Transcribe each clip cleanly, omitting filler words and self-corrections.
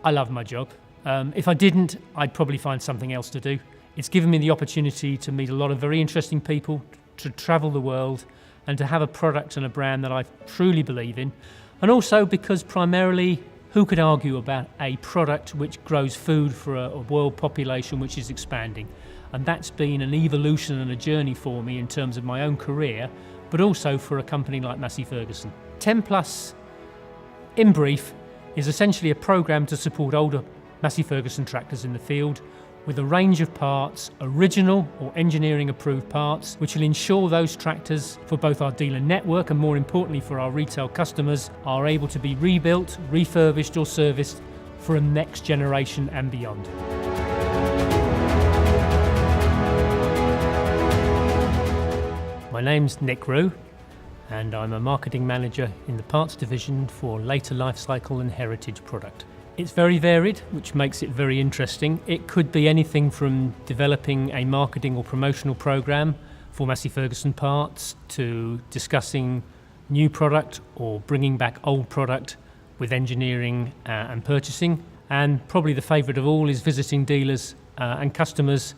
I love my job. If I didn't, I'd probably find something else to do. It's given me the opportunity to meet a lot of very interesting people, to travel the world, and to have a product and a brand that I truly believe in. And also because primarily, who could argue about a product which grows food for a world population which is expanding? And that's been an evolution and a journey for me in terms of my own career, but also for a company like Massey Ferguson. 10 Plus, in brief, is essentially a program to support older Massey Ferguson tractors in the field with a range of parts, original or engineering approved parts, which will ensure those tractors for both our dealer network and more importantly for our retail customers are able to be rebuilt, refurbished or serviced for a next generation and beyond. My name's Nick Rew and I'm a marketing manager in the parts division for later life cycle and heritage product. It's very varied, which makes it very interesting. It could be anything from developing a marketing or promotional program for Massey Ferguson parts to discussing new product or bringing back old product with engineering and purchasing. And probably the favourite of all is visiting dealers and customers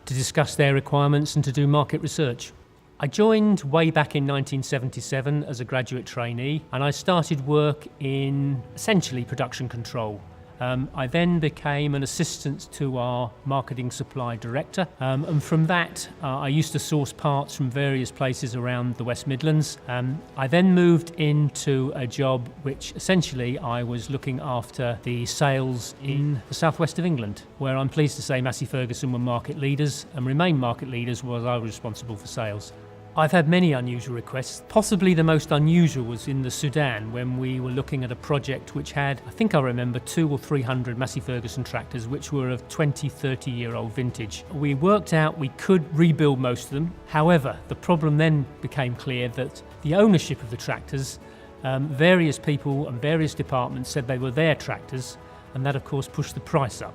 to discuss their requirements and to do market research. I joined way back in 1977 as a graduate trainee and I started work in essentially production control. I then became an assistant to our marketing supply director and from that I used to source parts from various places around the West Midlands. I then moved into a job which essentially I was looking after the sales in the southwest of England, where I'm pleased to say Massey Ferguson were market leaders and remain market leaders while I was responsible for sales. I've had many unusual requests. Possibly the most unusual was in the Sudan when we were looking at a project which had, I think I remember, 200 or 300 Massey Ferguson tractors which were of 20, 30-year-old vintage. We worked out we could rebuild most of them. However, the problem then became clear that the ownership of the tractors, various people and various departments said they were their tractors, and that of course pushed the price up.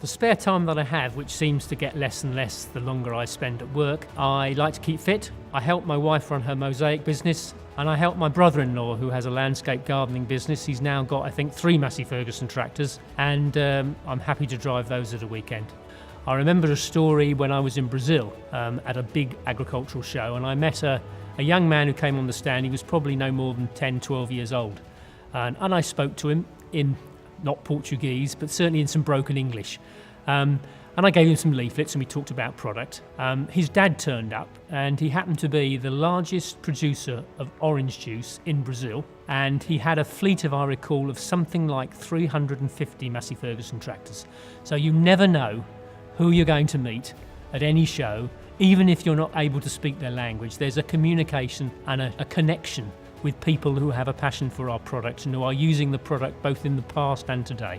The spare time that I have, which seems to get less and less the longer I spend at work, I like to keep fit. I help my wife run her mosaic business and I help my brother-in-law who has a landscape gardening business. He's now got, I think, 3 Massey Ferguson tractors and I'm happy to drive those at a weekend. I remember a story when I was in Brazil at a big agricultural show and I met a young man who came on the stand. He was probably no more than 10, 12 years old and I spoke to him in not Portuguese, but certainly in some broken English. And I gave him some leaflets and we talked about product. His dad turned up and he happened to be the largest producer of orange juice in Brazil. And he had a fleet, if I recall, of something like 350 Massey Ferguson tractors. So you never know who you're going to meet at any show, even if you're not able to speak their language. There's a communication and a connection with people who have a passion for our product and who are using the product both in the past and today.